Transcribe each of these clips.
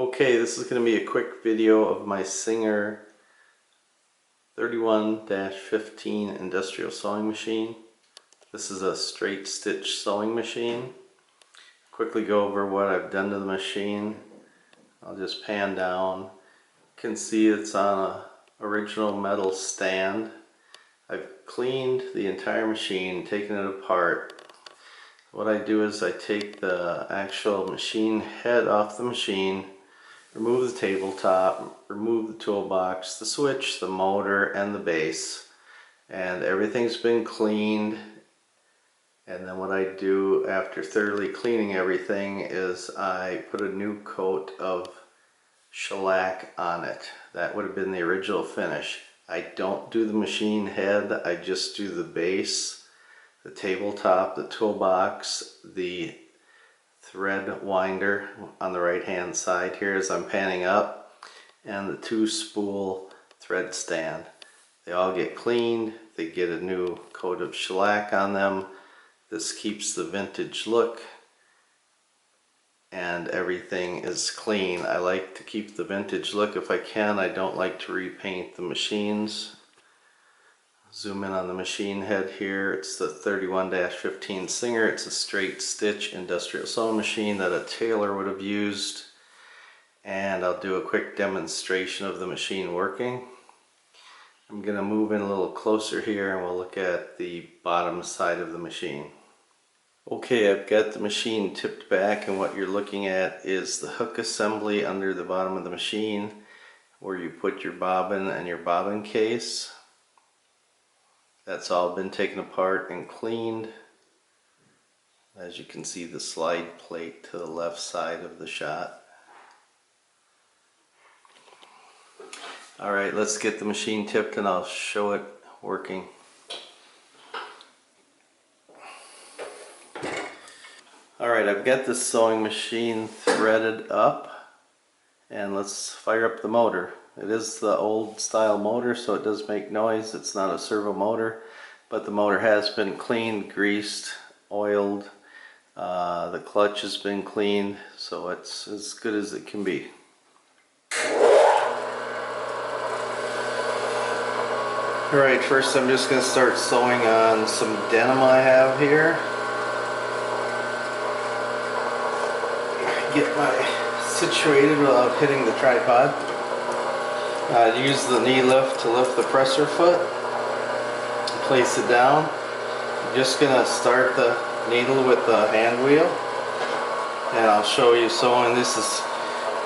Okay, this is going to be a quick video of my Singer 31-15 industrial sewing machine. This is a straight stitch sewing machine. Quickly go over what I've done to the machine. I'll just pan down. You can see it's on a original metal stand. I've cleaned the entire machine, taken it apart. What I do is I take the actual machine head off the machine, remove the tabletop, remove the toolbox, the switch, the motor, and the base. And everything's been cleaned. And then what I do after thoroughly cleaning everything is I put a new coat of shellac on it. That would have been the original finish. I don't do the machine head, I just do the base, the tabletop, the toolbox, the thread winder on the right hand side here as I'm panning up, and the 2-spool thread stand. They all get cleaned, they get a new coat of shellac on them. This keeps the vintage look and everything is clean. I like to keep the vintage look if I can. I don't like to repaint the machines. Zoom in on the machine head here. It's the 31-15 Singer. It's a straight stitch industrial sewing machine that a tailor would have used. And I'll do a quick demonstration of the machine working. I'm going to move in a little closer here and we'll look at the bottom side of the machine. Okay, I've got the machine tipped back, and what you're looking at is the hook assembly under the bottom of the machine where you put your bobbin and your bobbin case. That's all been taken apart and cleaned. As you can see, the slide plate to the left side of the shot. Alright, let's get the machine tipped and I'll show it working. Alright, I've got this sewing machine threaded up, and let's fire up the motor. It is the old style motor, so it does make noise. It's not a servo motor, but the motor has been cleaned, greased, oiled. The clutch has been cleaned, so it's as good as it can be. Alright, first I'm just going to start sewing on some denim I have here. Get my situated without hitting the tripod. Use the knee lift to lift the presser foot. Place it down. I'm just going to start the needle with the hand wheel. And I'll show you sewing. This is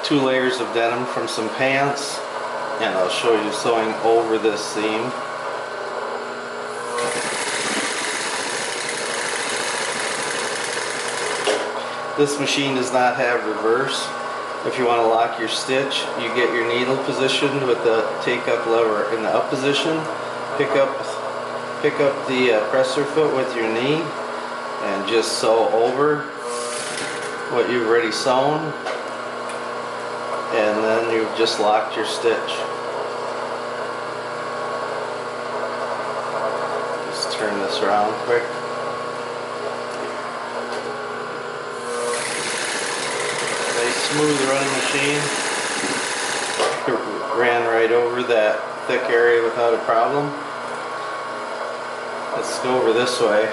2 layers of denim from some pants. And I'll show you sewing over this seam. This machine does not have reverse. If you want to lock your stitch, you get your needle positioned with the take-up lever in the up position. Pick up the presser foot with your knee and just sew over what you've already sewn, and then you've just locked your stitch. Just turn this around quick. Smooth running machine. Ran right over that thick area without a problem. Let's go over this way.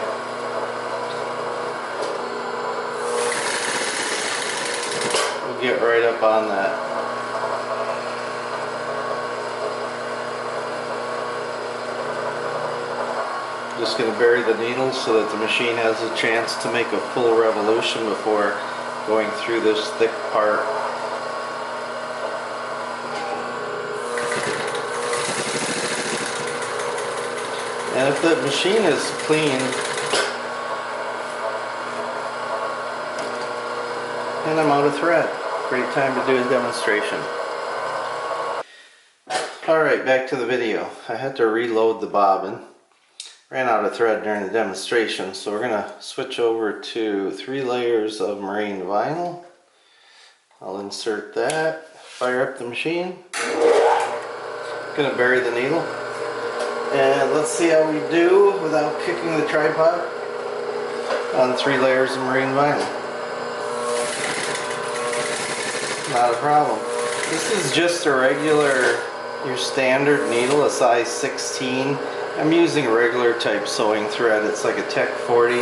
We'll get right up on that. Just going to bury the needle so that the machine has a chance to make a full revolution before going through this thick part. And if the machine is clean, and I'm out of thread, great time to do a demonstration. Alright, back to the video. I had to reload the bobbin. Ran out of thread during the demonstration, so we're going to switch over to 3 layers of marine vinyl. I'll insert that, fire up the machine. Going to bury the needle, and let's see how we do without kicking the tripod on 3 layers of marine vinyl. Not a problem. This is just a regular, your standard needle, a size 16. I'm using a regular type sewing thread. It's like a Tech 40.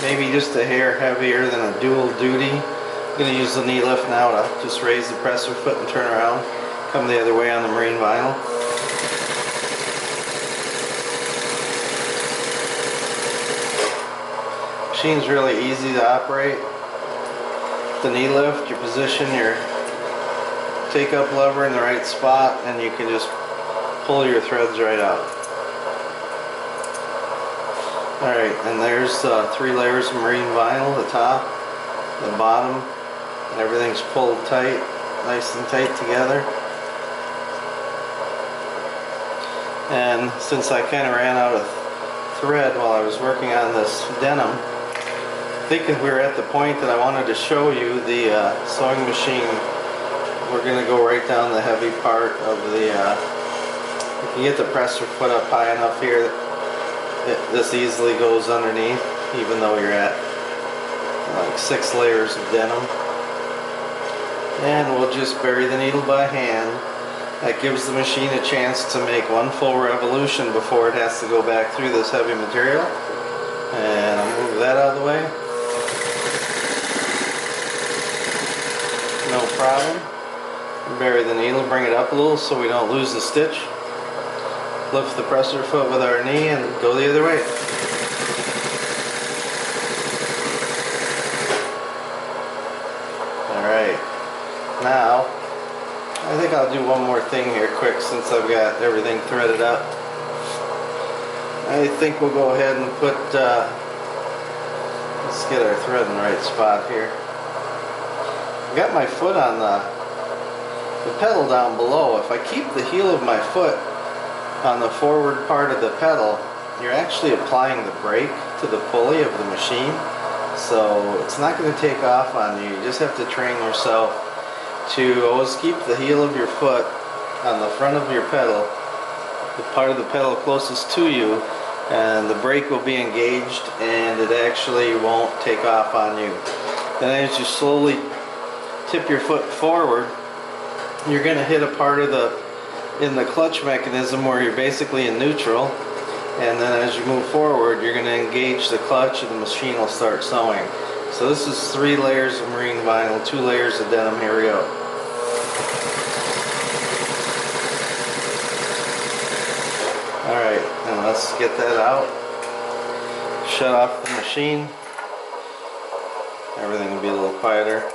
Maybe just a hair heavier than a dual duty. I'm going to use the knee lift now to just raise the presser foot and turn around. Come the other way on the marine vinyl. Machine's really easy to operate. The knee lift, you position your take up lever in the right spot and you can just pull your threads right out. Alright, and there's 3 layers of marine vinyl, the top, the bottom, and everything's pulled tight, nice and tight together. And since I kind of ran out of thread while I was working on this denim, thinking we were at the point that I wanted to show you the sewing machine. We're going to go right down the heavy part of the, you can get the presser foot up high enough here that this easily goes underneath, even though you're at like 6 layers of denim. And we'll just bury the needle by hand. That gives the machine a chance to make one full revolution before it has to go back through this heavy material. And I'll move that out of the way. No problem. Bury the needle, bring it up a little so we don't lose the stitch. Lift the presser foot with our knee and go the other way. Alright, now I think I'll do one more thing here quick since I've got everything threaded up. I think we'll go ahead and put, let's get our thread in the right spot here. I've got my foot on the pedal down below. If I keep the heel of my foot on the forward part of the pedal, you're actually applying the brake to the pulley of the machine, so it's not going to take off on you. You just have to train yourself to always keep the heel of your foot on the front of your pedal, the part of the pedal closest to you, and the brake will be engaged and it actually won't take off on you. Then as you slowly tip your foot forward, you're going to hit a part of in the clutch mechanism where you're basically in neutral, and then as you move forward you're going to engage the clutch and the machine will start sewing. So this is 3 layers of marine vinyl, 2 layers of denim. Here we go. Alright, and let's get that out. Shut off the machine. Everything will be a little quieter.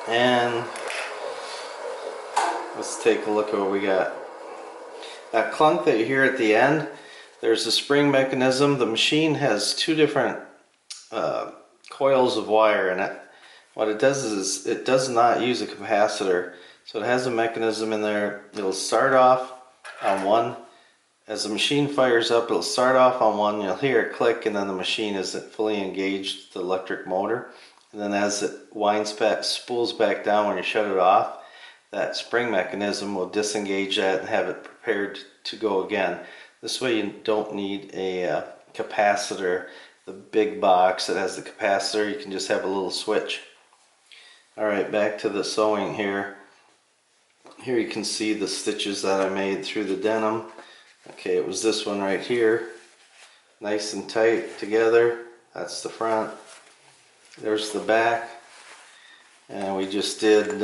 And let's take a look at what we got. That clunk that you hear at the end, there's a spring mechanism. The machine has 2 different coils of wire in it. What it does is it does not use a capacitor. So it has a mechanism in there. It'll start off on one. As the machine fires up, it'll start off on one. You'll hear it click, and then the machine isn't fully engaged with the electric motor. And then as it winds back, spools back down when you shut it off, that spring mechanism will disengage that and have it prepared to go again. This way you don't need a capacitor, the big box that has the capacitor. You can just have a little switch. Alright, back to the sewing here. Here you can see the stitches that I made through the denim. Okay, it was this one right here. Nice and tight together. That's the front. There's the back, and we just did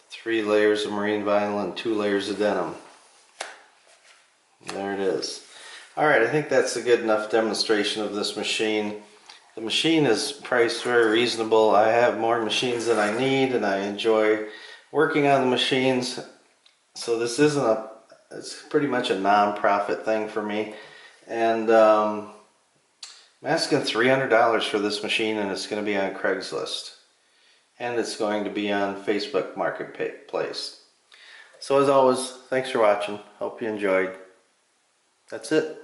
3 layers of marine vinyl and 2 layers of denim. There it is. Alright, I think that's a good enough demonstration of this machine. The machine is priced very reasonable. I have more machines than I need, and I enjoy working on the machines. So this isn't it's pretty much a non-profit thing for me. And I'm asking $300 for this machine, and it's going to be on Craigslist. And it's going to be on Facebook Marketplace. So as always, thanks for watching. Hope you enjoyed. That's it.